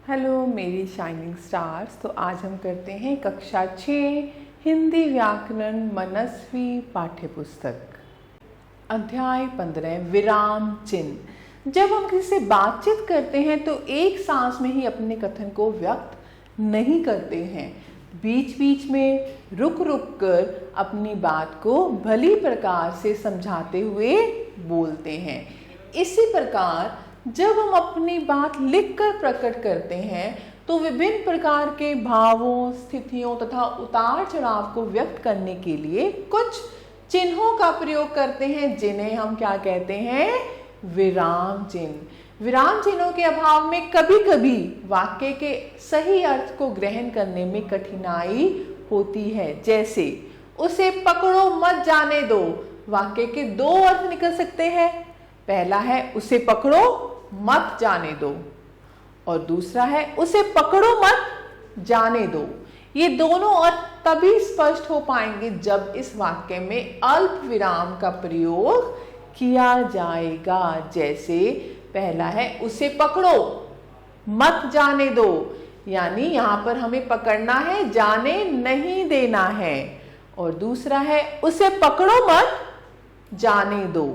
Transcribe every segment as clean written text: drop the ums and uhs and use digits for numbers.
Hello मेरी shining stars. तो आज हम करते हैं कक्षा 6 हिंदी व्याकरण मनस्वी पाठ्य पुस्तक अध्याय 15 विराम चिन्ह। जब हम किसी से बातचीत करते हैं तो एक सांस में ही अपने कथन को व्यक्त नहीं करते हैं, बीच बीच में रुक रुक कर अपनी बात को भली प्रकार से समझाते हुए बोलते हैं। इसी प्रकार जब हम अपनी बात लिखकर प्रकट करते हैं तो विभिन्न प्रकार के भावों, स्थितियों तथा उतार चढ़ाव को व्यक्त करने के लिए कुछ चिन्हों का प्रयोग करते हैं, जिन्हें हम क्या कहते हैं? विराम चिन्ह। विराम चिन्हों के अभाव में कभी कभी वाक्य के सही अर्थ को ग्रहण करने में कठिनाई होती है। जैसे उसे पकड़ो मत जाने दो, वाक्य के दो अर्थ निकल सकते हैं। पहला है उसे पकड़ो मत जाने दो और दूसरा है उसे पकड़ो मत जाने दो। ये दोनों अर्थ तभी स्पष्ट हो पाएंगे जब इस वाक्य में अल्प विराम का प्रयोग किया जाएगा। जैसे पहला है उसे पकड़ो मत जाने दो, यानी यहां पर हमें पकड़ना है, जाने नहीं देना है। और दूसरा है उसे पकड़ो मत जाने दो,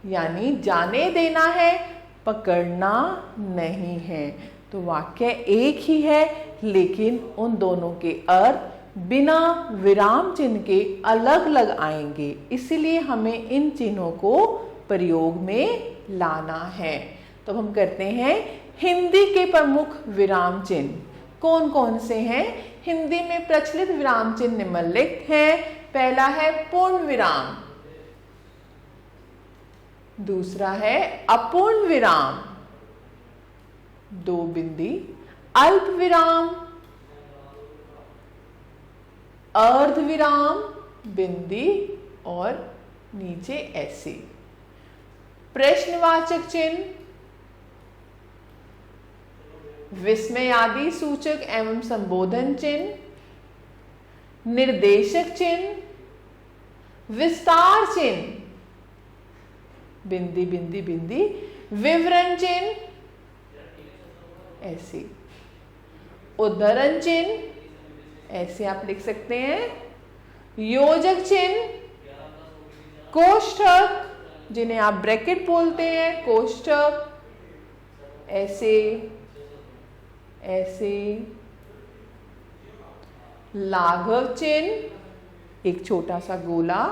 यानी जाने देना है, पकड़ना नहीं है। तो वाक्य एक ही है, लेकिन उन दोनों के अर्थ बिना विराम चिन्ह के अलग अलग आएंगे। इसलिए हमें इन चिन्हों को प्रयोग में लाना है। तो हम करते हैं हिंदी के प्रमुख विराम चिन्ह कौन कौन से हैं। हिंदी में प्रचलित विराम चिन्ह निम्नलिखित हैं। पहला है पूर्ण विराम, दूसरा है अपूर्ण विराम, दो बिंदी, अल्प विराम, अर्ध विराम, बिंदी और नीचे ऐसे। प्रश्नवाचक चिन्ह, विस्मयादि सूचक एवं संबोधन चिन्ह, निर्देशक चिन्ह, विस्तार चिन्ह, बिंदी बिंदी बिंदी, विवरण चिन्ह ऐसे, उद्धरण चिन्ह ऐसे आप लिख सकते हैं, योजक चिन्ह, कोष्ठक जिन्हें आप ब्रैकेट बोलते हैं, कोष्ठक ऐसे ऐसे, लाघव चिन्ह एक छोटा सा गोला,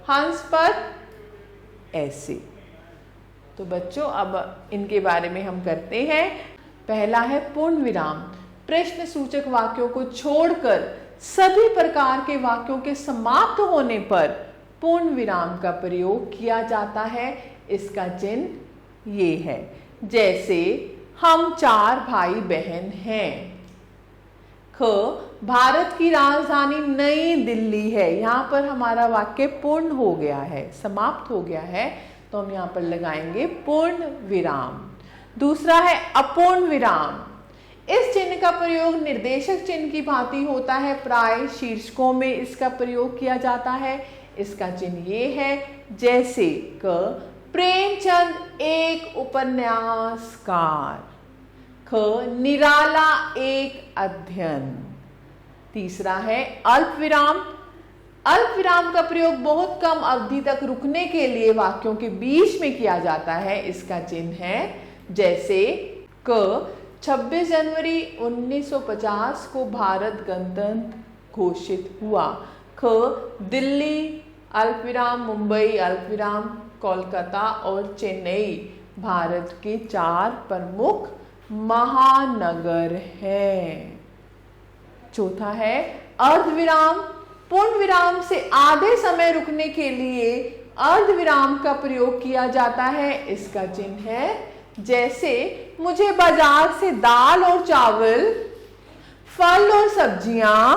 हंस पद ऐसे। तो बच्चों अब इनके बारे में हम करते हैं। पहला है पूर्ण विराम। प्रश्न सूचक वाक्यों को छोड़कर सभी प्रकार के वाक्यों के समाप्त होने पर पूर्ण विराम का प्रयोग किया जाता है। इसका चिन्ह ये है। जैसे हम 4 भाई बहन हैं। ख भारत की राजधानी नई दिल्ली है। यहाँ पर हमारा वाक्य पूर्ण हो गया है, समाप्त हो गया है, तो हम यहाँ पर लगाएंगे पूर्ण विराम। दूसरा है अपूर्ण विराम। इस चिन्ह का प्रयोग निर्देशक चिन्ह की भांति होता है, प्राय शीर्षकों में इसका प्रयोग किया जाता है। इसका चिन्ह ये है। जैसे क प्रेमचंद एक उपन्यासकार, ख निराला एक अध्ययन। तीसरा है अल्प विराम। अल्प विराम का प्रयोग बहुत कम अवधि तक रुकने के लिए वाक्यों के बीच में किया जाता है। इसका चिन्ह है जैसे क 26 जनवरी 1950 को भारत गणतंत्र घोषित हुआ। ख दिल्ली अल्प विराम, मुंबई अल्प विराम, कोलकाता और चेन्नई भारत के 4 प्रमुख महानगर हैं। चौथा है अर्धविराम। पूर्ण विराम से आधे समय रुकने के लिए अर्धविराम का प्रयोग किया जाता है। इसका चिन्ह है जैसे मुझे बाजार से दाल और चावल, फल और सब्जियां,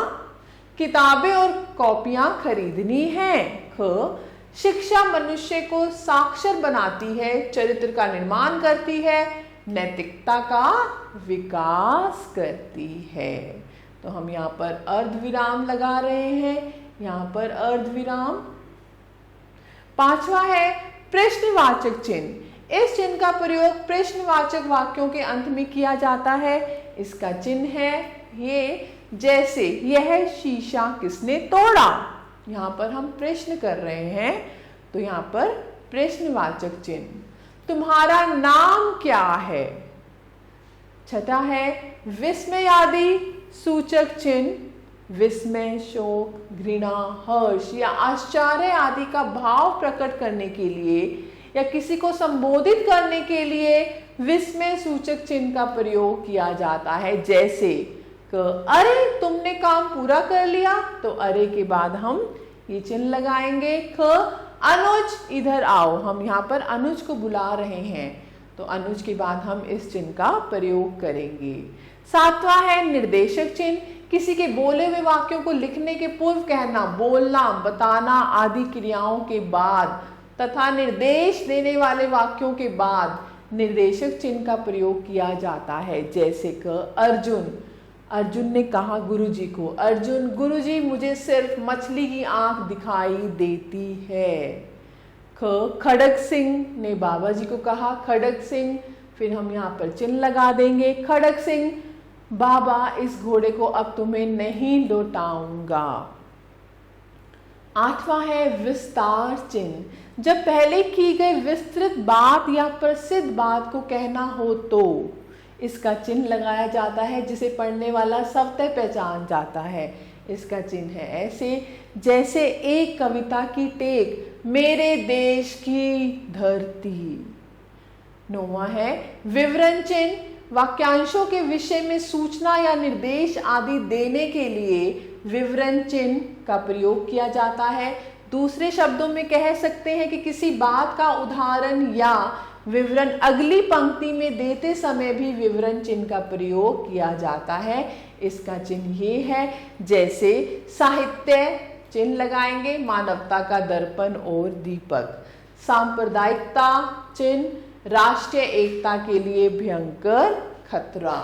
किताबें और कॉपियां खरीदनी हैं। ख शिक्षा मनुष्य को साक्षर बनाती है, चरित्र का निर्माण करती है, नैतिकता का विकास करती है। तो हम यहाँ पर अर्धविराम लगा रहे हैं, यहाँ पर अर्धविराम। पांचवा है प्रश्नवाचक चिन्ह। इस चिन्ह का प्रयोग प्रश्नवाचक वाक्यों के अंत में किया जाता है। इसका चिन्ह है ये, जैसे यह शीशा किसने तोड़ा। यहाँ पर हम प्रश्न कर रहे हैं, तो यहाँ पर प्रश्नवाचक चिन्ह। तुम्हारा नाम क्या है। छठा है विस्मय आदि सूचक चिन्ह। विस्मय, शोक, घृणा, हर्ष या आश्चर्य आदि का भाव प्रकट करने के लिए या किसी को संबोधित करने के लिए विस्मय सूचक चिन्ह का प्रयोग किया जाता है। जैसे अरे तुमने काम पूरा कर लिया, तो अरे के बाद हम ये चिन्ह लगाएंगे। अनुज इधर आओ, हम यहाँ पर अनुज को बुला रहे हैं, तो अनुज के बाद हम इस चिन्ह का प्रयोग करेंगे। सातवां है निर्देशक चिन्ह। किसी के बोले हुए वाक्यों को लिखने के पूर्व कहना, बोलना, बताना आदि क्रियाओं के बाद तथा निर्देश देने वाले वाक्यों के बाद निर्देशक चिन्ह का प्रयोग किया जाता है। जैसे अर्जुन ने कहा गुरुजी को, अर्जुन गुरुजी मुझे सिर्फ मछली की आंख दिखाई देती है। खड़ग सिंह ने बाबा जी को कहा, खड़ग सिंह, फिर हम यहाँ पर चिन्ह लगा देंगे। खड़ग सिंह, बाबा इस घोड़े को अब तुम्हें नहीं लौटाऊंगा। आठवां है विस्तार चिन्ह। जब पहले की गई विस्तृत बात या प्रसिद्ध बात को कहना हो तो इसका चिन्ह लगाया जाता है, जिसे पढ़ने वाला स्वतः पहचान जाता है। इसका चिन्ह है ऐसे, जैसे एक कविता की टेक, मेरे देश की धरती। नौवां है विवरण चिन्ह। वाक्यांशों के विषय में सूचना या निर्देश आदि देने के लिए विवरण चिन्ह का प्रयोग किया जाता है। दूसरे शब्दों में कह सकते हैं कि किसी बात का उदाहरण या विवरण अगली पंक्ति में देते समय भी विवरण चिन्ह का प्रयोग किया जाता है। इसका चिन्ह ये है, जैसे साहित्य चिन्ह लगाएंगे, मानवता का दर्पण और दीपक। सांप्रदायिकता चिन्ह, राष्ट्रीय एकता के लिए भयंकर खतरा।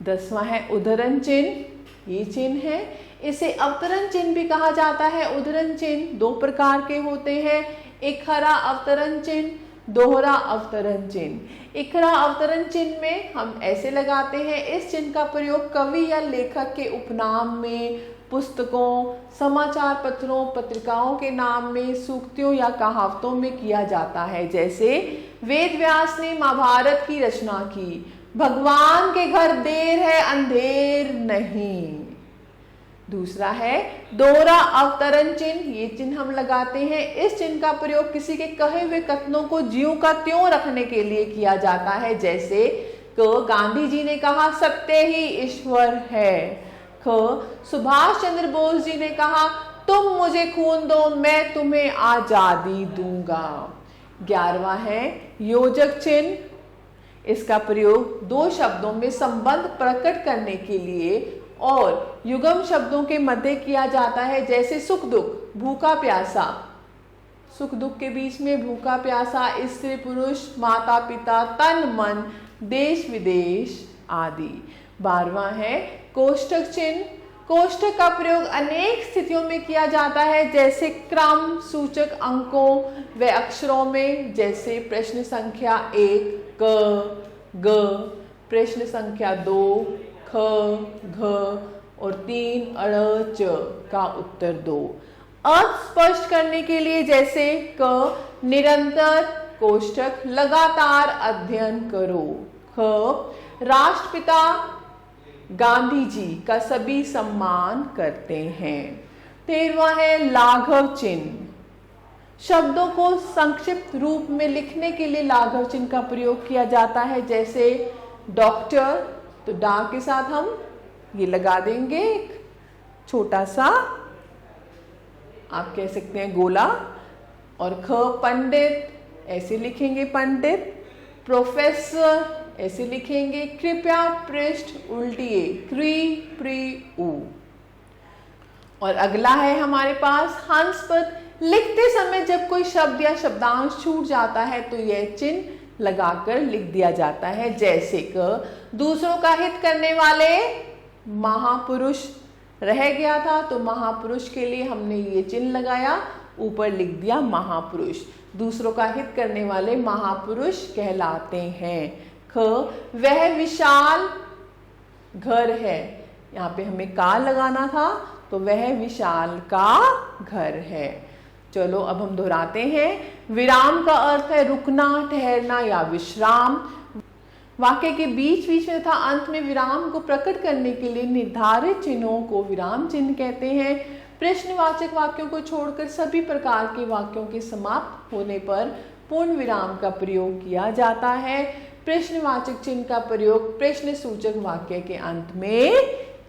10वां है उद्धरण चिन्ह। ये चिन्ह है, इसे अवतरण चिन्ह भी कहा जाता है। उद्धरण चिन्ह दो प्रकार के होते हैं, इकहरा अवतरण चिन्ह, दोहरा अवतरण चिन्ह। इकहरा अवतरण चिन्ह में हम ऐसे लगाते हैं, इस चिन्ह का प्रयोग कवि या लेखक के उपनाम में, पुस्तकों, समाचार पत्रों, पत्रिकाओं के नाम में, सूक्तियों या कहावतों में किया जाता है। जैसे वेद व्यास ने महाभारत की रचना की, भगवान के घर देर है अंधेर नहीं। दूसरा है दोहरा अवतरण चिन्ह। ये चिन्ह हम लगाते हैं, इस चिन्ह का प्रयोग किसी के कहे हुए कथनों को ज्यों का त्यों रखने के लिए किया जाता है। जैसे गांधी जी ने कहा सत्य ही ईश्वर है। सुभाष चंद्र बोस जी ने कहा तुम मुझे खून दो मैं तुम्हें आजादी दूंगा। 11वां है योजक चिन्ह। इसका प्रयोग दो शब्दों में संबंध प्रकट करने के लिए और युगम शब्दों के मध्य किया जाता है। जैसे सुख दुख, भूखा प्यासा, सुख दुख के बीच में भूखा प्यासा, स्त्री पुरुष, माता पिता, तन मन, देश विदेश आदि। 12वां है कोष्ठक चिन्ह। कोष्ठक का प्रयोग अनेक स्थितियों में किया जाता है, जैसे क्रम सूचक अंकों व अक्षरों में। जैसे प्रश्न संख्या 1 क ग, प्रश्न संख्या 2 ख घ और 3 अड़ च का उत्तर दो। अर्थ स्पष्ट करने के लिए जैसे क निरंतर कोष्ठक लगातार अध्ययन करो। ख राष्ट्रपिता गांधी जी का सभी सम्मान करते हैं। 13वां है लाघव चिन्ह। शब्दों को संक्षिप्त रूप में लिखने के लिए लाघव चिन्ह का प्रयोग किया जाता है। जैसे डॉक्टर, तो डा के साथ हम ये लगा देंगे एक छोटा सा, आप कह सकते हैं गोला, और ख पंडित, ऐसे लिखेंगे पंडित। प्रोफेसर ऐसे लिखेंगे, कृपया पृष्ठ उल्टिए, क्री प्री उ। और अगला है हमारे पास हंस पद। लिखते समय जब कोई शब्द या शब्दांश छूट जाता है तो यह चिन्ह लगाकर लिख दिया जाता है। जैसे दूसरों का हित करने वाले महापुरुष रह गया था, तो महापुरुष के लिए हमने ये चिन्ह लगाया, ऊपर लिख दिया महापुरुष। दूसरों का हित करने वाले महापुरुष कहलाते हैं। ख, वह विशाल घर है। यहाँ पे हमें का लगाना था, तो वह विशाल का घर है। चलो अब हम दोहराते हैं। विराम का अर्थ है रुकना, ठहरना या विश्राम। वाक्य के बीच बीच में तथा अंत में विराम को प्रकट करने के लिए निर्धारित चिन्हों को विराम चिन्ह कहते हैं। प्रश्नवाचक वाक्यों को छोड़कर सभी प्रकार के वाक्यों के समाप्त होने पर पूर्ण विराम का प्रयोग किया जाता है। प्रश्नवाचक चिन्ह का प्रयोग प्रश्न सूचक वाक्य के अंत में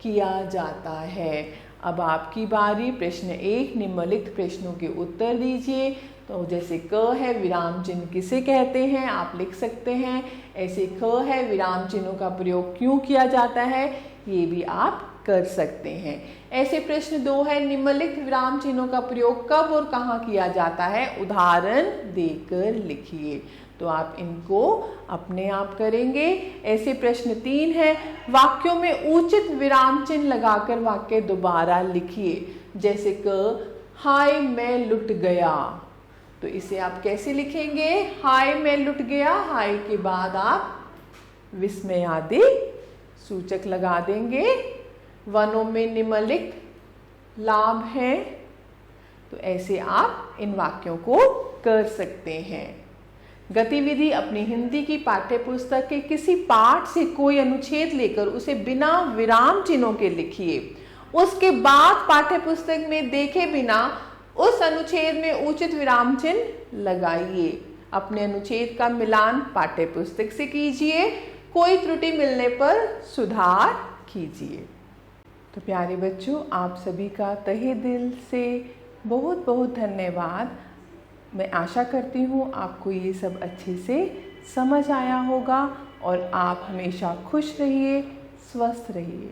किया जाता है। अब आपकी बारी। प्रश्न 1, निम्नलिखित प्रश्नों के उत्तर दीजिए। तो जैसे क है, विराम चिन्ह किसे कहते हैं, आप लिख सकते हैं। ऐसे ख है, विराम चिन्हों का प्रयोग क्यों किया जाता है, ये भी आप कर सकते हैं। ऐसे प्रश्न 2 है, निम्नलिखित विराम चिन्हों का प्रयोग कब और कहाँ किया जाता है, उदाहरण देकर लिखिए। तो आप इनको अपने आप करेंगे। ऐसे प्रश्न 3 है, वाक्यों में उचित विराम चिन्ह लगाकर वाक्य दोबारा लिखिए। जैसे क, हाय मैं लुट गया। तो इसे आप कैसे लिखेंगे, हाय मैं लुट गया, हाय के बाद आप विस्मयादि सूचक लगा देंगे। वनों में निम्नलिखित लाभ हैं। तो ऐसे आप इन वाक्यों को कर सकते हैं। गतिविधि, अपनी हिंदी की पाठ्य पुस्तक के किसी पाठ से कोई अनुच्छेद लेकर उसे बिना विराम चिन्हों के लिखिए। उसके बाद पाठ्य पुस्तक में देखे बिना उस अनुच्छेद में उचित विराम चिन्ह लगाइए। अपने अनुच्छेद का मिलान पाठ्य पुस्तक से कीजिए। कोई त्रुटि मिलने पर सुधार कीजिए। तो प्यारे बच्चों, आप सभी का तहे दिल से बहुत बहुत धन्यवाद। मैं आशा करती हूँ आपको ये सब अच्छे से समझ आया होगा और आप हमेशा खुश रहिए, स्वस्थ रहिए।